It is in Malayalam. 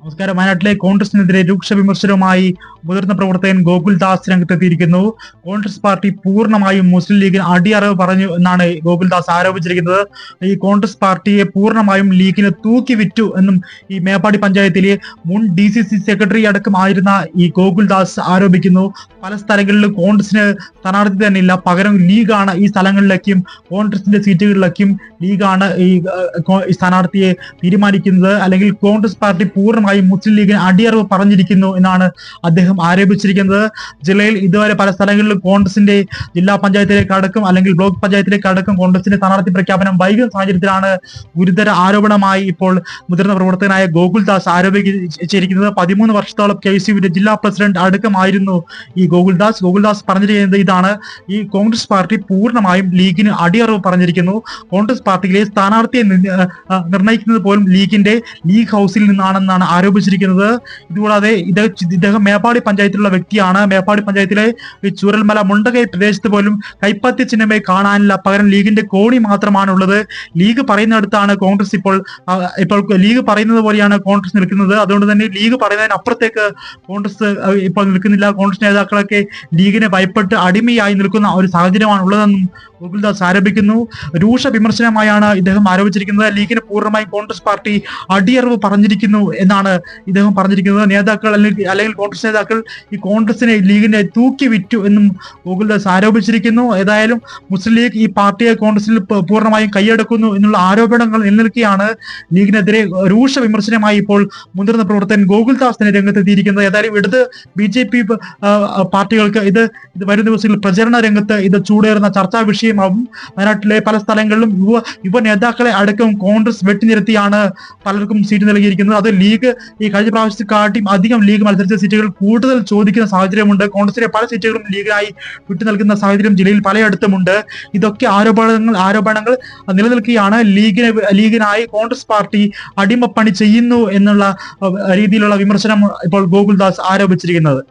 നമസ്കാരം. വയനാട്ടിലെ കോൺഗ്രസിനെതിരെ രൂക്ഷ വിമർശനവുമായി മുതിർന്ന പ്രവർത്തകൻ ഗോകുൽദാസ് രംഗത്തെത്തിയിരിക്കുന്നു. കോൺഗ്രസ് പാർട്ടി പൂർണ്ണമായും മുസ്ലിം ലീഗിന് അടിയറവ് പറഞ്ഞു എന്നാണ് ഗോകുൽദാസ് ആരോപിച്ചിരിക്കുന്നത്. ഈ കോൺഗ്രസ് പാർട്ടിയെ പൂർണ്ണമായും ലീഗിന് തൂക്കി വിറ്റു എന്നും ഈ മേപ്പാടി പഞ്ചായത്തിലെ മുൻ DCC സെക്രട്ടറി അടക്കം ആയിരുന്ന ഈ ഗോകുൽദാസ് ആരോപിക്കുന്നു. പല സ്ഥലങ്ങളിലും കോൺഗ്രസിന് സ്ഥാനാർത്ഥി തന്നെ ഇല്ല, പകരം ലീഗാണ് ഈ സ്ഥലങ്ങളിലേക്കും കോൺഗ്രസിന്റെ സീറ്റുകളിലേക്കും ലീഗാണ് ഈ സ്ഥാനാർത്ഥിയെ തീരുമാനിക്കുന്നത്. അല്ലെങ്കിൽ കോൺഗ്രസ് പാർട്ടി പൂർണ്ണമായി മുസ്ലിം ലീഗിന് അടിയറവ് പറഞ്ഞിരിക്കുന്നു എന്നാണ് അദ്ദേഹം ആരോപിച്ചിരിക്കുന്നത്. ജില്ലയിൽ ഇതുവരെ പല സ്ഥലങ്ങളിലും കോൺഗ്രസിന്റെ ജില്ലാ പഞ്ചായത്തിലേക്ക് അടക്കം അല്ലെങ്കിൽ ബ്ലോക്ക് പഞ്ചായത്തിലേക്ക് അടക്കം കോൺഗ്രസിന്റെ സ്ഥാനാർത്ഥി പ്രഖ്യാപനം വൈകുന്ന സാഹചര്യത്തിലാണ് ഗുരുതര ആരോപണമായി ഇപ്പോൾ മുതിർന്ന പ്രവർത്തകനായ ഗോകുൽദാസ് ആരോപിച്ചിരിക്കുന്നത്. 13 വർഷത്തോളം KCUവിന്റെ ജില്ലാ പ്രസിഡന്റ് അടക്കമായിരുന്നു ഈ ഗോകുൽദാസ് പറഞ്ഞിരിക്കുന്നത് ഇതാണ്: ഈ കോൺഗ്രസ് പാർട്ടി പൂർണ്ണമായും ലീഗിന് അടിയറവ് പറഞ്ഞിരിക്കുന്നു. കോൺഗ്രസ് പാർട്ടിയിലെ സ്ഥാനാർത്ഥിയെ നിർണ്ണയിക്കുന്നത് പോലും ലീഗ് ഹൗസിൽ നിന്നാണെന്നാണ് ആരോപിച്ചിരിക്കുന്നത്. ഇതുകൂടാതെ ഇദ്ദേഹം മേപ്പാടി പഞ്ചായത്തിലുള്ള വ്യക്തിയാണ്. മേപ്പാടി പഞ്ചായത്തിലെ ചൂരൽമല മുണ്ടകൈ പ്രദേശത്ത് പോലും കൈപ്പത്തി ചിഹ്നമേ കാണാനില്ല, പകരം ലീഗിന്റെ കോണി മാത്രമാണുള്ളത്. ലീഗ് പറയുന്നിടത്താണ് കോൺഗ്രസ് ഇപ്പോൾ ലീഗ് പറയുന്നത് പോലെയാണ് കോൺഗ്രസ് നിൽക്കുന്നത്. അതുകൊണ്ട് തന്നെ ലീഗ് പറയുന്നതിനപ്പുറത്തേക്ക് കോൺഗ്രസ് ഇപ്പോൾ നിൽക്കുന്നില്ല. കോൺഗ്രസ് നേതാക്കളൊക്കെ ലീഗിനെ ഭയപ്പെട്ട് അടിമയായി നിൽക്കുന്ന ഒരു സാഹചര്യമാണ് ഉള്ളതെന്നും ഗോകുൽദാസ് ആരോപിക്കുന്നു. രൂക്ഷ വിമർശനമായാണ് ഇദ്ദേഹം ആരോപിച്ചിരിക്കുന്നത്. ലീഗിന് പൂർണ്ണമായും കോൺഗ്രസ് പാർട്ടി അടിയറവ് പറഞ്ഞിരിക്കുന്നു എന്നാണ് ഇദ്ദേഹം പറഞ്ഞിരിക്കുന്നത്. നേതാക്കൾ അല്ലെങ്കിൽ കോൺഗ്രസ് നേതാക്കൾ ഈ കോൺഗ്രസിനെ ലീഗിനെ തൂക്കി വിറ്റു എന്നും ഗോകുൽദാസ് ആരോപിച്ചിരിക്കുന്നു. ഏതായാലും മുസ്ലിം ലീഗ് ഈ പാർട്ടിയെ കോൺഗ്രസിൽ പൂർണ്ണമായും കൈയടക്കുന്നു എന്നുള്ള ആരോപണങ്ങൾ നിലനിൽക്കുകയാണ്. ലീഗിനെതിരെ രൂക്ഷ വിമർശനമായി ഇപ്പോൾ മുതിർന്ന പ്രവർത്തകൻ ഗോകുൽദാസിനെ രംഗത്തെത്തിയിരിക്കുന്നത്. ഏതായാലും ഇടത് BJP പാർട്ടികൾക്ക് ഇത് വരും ദിവസങ്ങളിൽ പ്രചരണ രംഗത്ത് ഇത് ചൂടേറുന്ന ചർച്ചാ വിഷയമാകും. വയനാട്ടിലെ പല സ്ഥലങ്ങളിലും യുവ നേതാക്കളെ അടക്കം കോൺഗ്രസ് വെട്ടിനിരത്തിയാണ് പലർക്കും സീറ്റ് നൽകിയിരിക്കുന്നത്. അത് ലീഗ് ഈ കഴിഞ്ഞ പ്രാവശ്യത്തെക്കാട്ടിയും അധികം ലീഗ് മത്സരിച്ച സീറ്റുകൾ കൂടുതൽ ചോദിക്കുന്ന സാഹചര്യമുണ്ട്. കോൺഗ്രസിലെ പല സീറ്റുകളും ലീഗിനായി വിട്ടു നൽകുന്ന സാഹചര്യം ജില്ലയിൽ പലയിടത്തുമുണ്ട്. ഇതൊക്കെ ആരോപണങ്ങൾ നിലനിൽക്കുകയാണ്. ലീഗിനായി കോൺഗ്രസ് പാർട്ടി അടിമപ്പണി ചെയ്യുന്നു എന്നുള്ള രീതിയിലുള്ള വിമർശനം ഇപ്പോൾ ഗോകുൽദാസ് ആരോപിച്ചിരിക്കുന്നത്.